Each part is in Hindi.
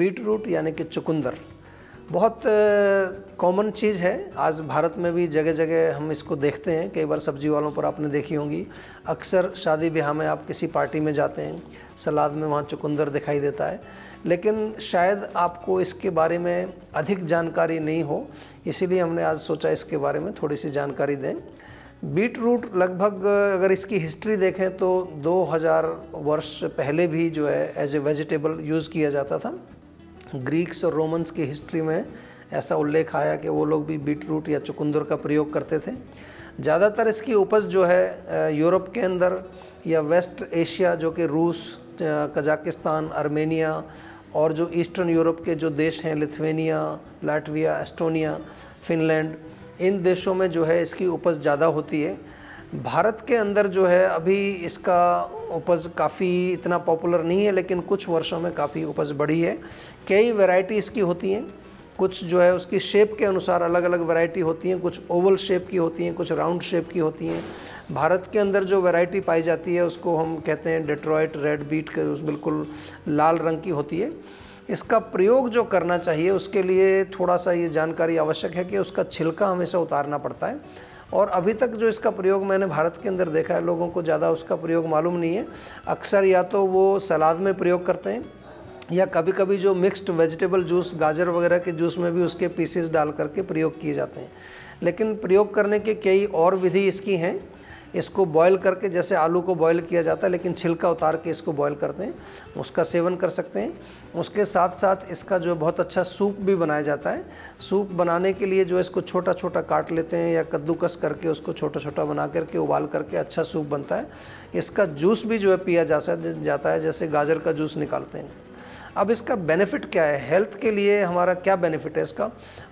बीट रूट यानी कि चुकंदर बहुत कॉमन चीज़ है। आज भारत में भी जगह जगह हम इसको देखते हैं। कई बार सब्जी वालों पर आपने देखी होंगी, अक्सर शादी ब्याह में आप किसी पार्टी में जाते हैं, सलाद में वहाँ चुकंदर दिखाई देता है, लेकिन शायद आपको इसके बारे में अधिक जानकारी नहीं हो, इसीलिए हमने आज सोचा इसके बारे में थोड़ी सी जानकारी दें। बीट रूट लगभग अगर इसकी हिस्ट्री देखें तो 2000 वर्ष पहले भी जो है एज ए वेजिटेबल यूज़ किया जाता था। ग्रीक्स और रोमन्स की हिस्ट्री में ऐसा उल्लेख आया कि वो लोग भी बीट रूट या चुकंदर का प्रयोग करते थे। ज़्यादातर इसकी उपज जो है यूरोप के अंदर या वेस्ट एशिया जो कि रूस, कजाकिस्तान, आर्मेनिया और जो ईस्टर्न यूरोप के जो देश हैं, लिथुआनिया, लाटविया, एस्टोनिया, फिनलैंड, इन देशों में जो है इसकी उपज ज़्यादा होती है। भारत के अंदर जो है अभी इसका उपज काफ़ी इतना पॉपुलर नहीं है, लेकिन कुछ वर्षों में काफ़ी उपज बढ़ी है। कई वैरायटी इसकी होती हैं, कुछ जो है उसकी शेप के अनुसार अलग अलग वैरायटी होती हैं, कुछ ओवल शेप की होती हैं, कुछ राउंड शेप की होती हैं। भारत के अंदर जो वैरायटी पाई जाती है उसको हम कहते हैं डेट्रॉयट रेड बीट, के बिल्कुल लाल रंग की होती है। इसका प्रयोग जो करना चाहिए उसके लिए थोड़ा सा ये जानकारी आवश्यक है कि उसका छिलका हमेशा उतारना पड़ता है, और अभी तक जो इसका प्रयोग मैंने भारत के अंदर देखा है, लोगों को ज़्यादा उसका प्रयोग मालूम नहीं है। अक्सर या तो वो सलाद में प्रयोग करते हैं या कभी कभी जो मिक्स्ड वेजिटेबल जूस, गाजर वगैरह के जूस में भी उसके पीसेस डाल करके प्रयोग किए जाते हैं। लेकिन प्रयोग करने के कई और विधि इसकी हैं। इसको बॉईल करके, जैसे आलू को बॉईल किया जाता है लेकिन छिलका उतार के इसको बॉईल करते हैं, उसका सेवन कर सकते हैं। उसके साथ साथ इसका जो बहुत अच्छा सूप भी बनाया जाता है। सूप बनाने के लिए जो इसको छोटा छोटा काट लेते हैं या कद्दूकस करके उसको छोटा छोटा बना करके उबाल करके अच्छा सूप बनता है। इसका जूस भी जो है पिया जाता है, जैसे गाजर का जूस निकालते हैं। अब इसका बेनिफिट क्या है, हेल्थ के लिए हमारा क्या बेनिफिट है इसका?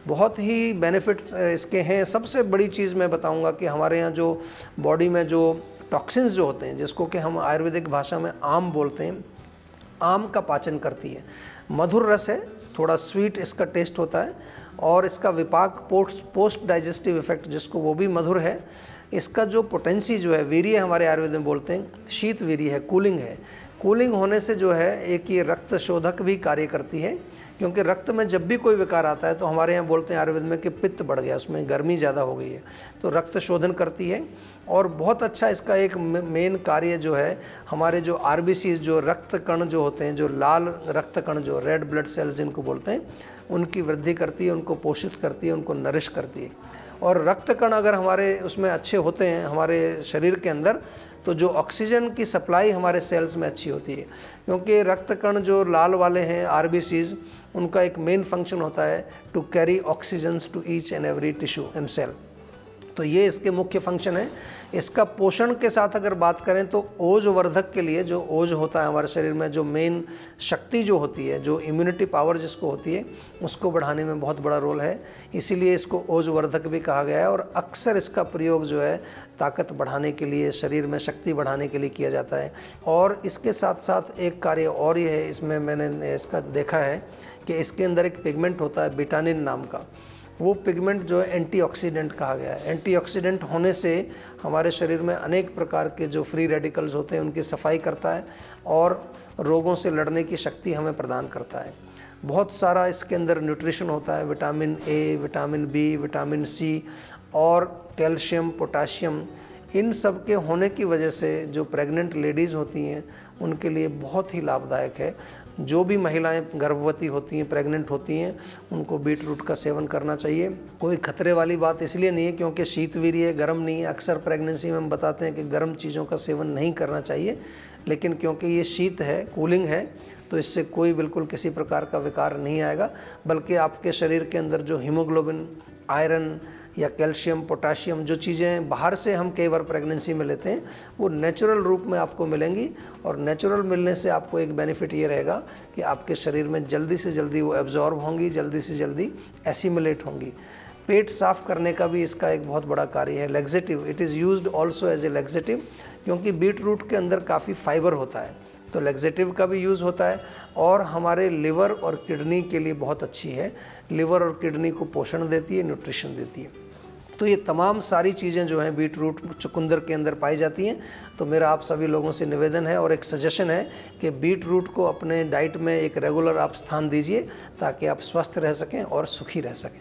बहुत ही बेनिफिट्स इसके हैं। सबसे बड़ी चीज़ मैं बताऊंगा कि हमारे यहाँ जो बॉडी में जो टॉक्सिन्स जो होते हैं, जिसको कि हम आयुर्वेदिक भाषा में आम बोलते हैं, आम का पाचन करती है। मधुर रस है, थोड़ा स्वीट इसका टेस्ट होता है, और इसका विपाक पोस्ट डाइजेस्टिव इफेक्ट जिसको वो भी मधुर है। इसका जो पोटेंसी जो है, वीर्य हमारे आयुर्वेद में बोलते हैं, शीत वीर्य है, कूलिंग है। कूलिंग होने से जो है एक ये रक्त शोधक भी कार्य करती है, क्योंकि रक्त में जब भी कोई विकार आता है तो हमारे यहाँ बोलते हैं आयुर्वेद में कि पित्त बढ़ गया, उसमें गर्मी ज़्यादा हो गई है, तो रक्त शोधन करती है। और बहुत अच्छा इसका एक मेन कार्य जो है, हमारे जो आरबीसीज, जो रक्त कण जो होते हैं, जो लाल रक्त कण, जो रेड ब्लड सेल्स जिनको बोलते हैं, उनकी वृद्धि करती है, उनको पोषित करती है, उनको नरिश करती है। और रक्त कण अगर हमारे उसमें अच्छे होते हैं हमारे शरीर के अंदर, तो जो ऑक्सीजन की सप्लाई हमारे सेल्स में अच्छी होती है। क्योंकि रक्त कण जो लाल वाले हैं, आरबीसीज, उनका एक मेन फंक्शन होता है to carry oxygens to each and every tissue and cell. तो ये इसके मुख्य फंक्शन है। इसका पोषण के साथ अगर बात करें तो ओजवर्धक के लिए, जो ओज होता है हमारे शरीर में, जो मेन शक्ति जो होती है, जो इम्यूनिटी पावर जिसको होती है, उसको बढ़ाने में बहुत बड़ा रोल है। इसीलिए इसको ओजवर्धक भी कहा गया है। और अक्सर इसका प्रयोग जो है ताकत बढ़ाने के लिए, शरीर में शक्ति बढ़ाने के लिए किया जाता है। और इसके साथ साथ एक कार्य और ये है, इसमें मैंने इसका देखा है कि इसके अंदर एक पिगमेंट होता है बिटानिन नाम का। वो पिगमेंट जो है एंटीऑक्सीडेंट कहा गया है। एंटीऑक्सीडेंट होने से हमारे शरीर में अनेक प्रकार के जो फ्री रेडिकल्स होते हैं उनकी सफाई करता है और रोगों से लड़ने की शक्ति हमें प्रदान करता है। बहुत सारा इसके अंदर न्यूट्रिशन होता है, vitamin A, vitamin B, vitamin C और कैल्शियम, पोटाशियम। इन सब के होने की वजह से जो प्रेग्नेंट लेडीज़ होती हैं उनके लिए बहुत ही लाभदायक है। जो भी महिलाएं गर्भवती होती हैं, प्रेग्नेंट होती हैं, उनको बीट रूट का सेवन करना चाहिए। कोई खतरे वाली बात इसलिए नहीं है क्योंकि शीतवीर्य है, गर्म नहीं है। अक्सर प्रेगनेंसी में हम बताते हैं कि गर्म चीज़ों का सेवन नहीं करना चाहिए, लेकिन क्योंकि ये शीत है, कूलिंग है, तो इससे कोई बिल्कुल किसी प्रकार का विकार नहीं आएगा। बल्कि आपके शरीर के अंदर जो हीमोग्लोबिन, आयरन या कैल्शियम, पोटाशियम, जो चीज़ें बाहर से हम कई बार प्रेगनेंसी में लेते हैं, वो नेचुरल रूप में आपको मिलेंगी। और नेचुरल मिलने से आपको एक बेनिफिट ये रहेगा कि आपके शरीर में जल्दी से जल्दी वो एब्जॉर्ब होंगी, जल्दी से जल्दी एसिमिलेट होंगी। पेट साफ करने का भी इसका एक बहुत बड़ा कार्य है। Laxative, it is used also as a laxative, क्योंकि बीट रूट के अंदर काफ़ी फाइबर होता है, तो लेग्जेटिव का भी यूज़ होता है। और हमारे लिवर और किडनी के लिए बहुत अच्छी है। लिवर और किडनी को पोषण देती है, न्यूट्रिशन देती है। तो ये तमाम सारी चीज़ें जो हैं बीट रूट चुकंदर के अंदर पाई जाती हैं। तो मेरा आप सभी लोगों से निवेदन है और एक सजेशन है कि बीट रूट को अपने डाइट में एक रेगुलर आप स्थान दीजिए ताकि आप स्वस्थ रह सकें और सुखी रह सकें।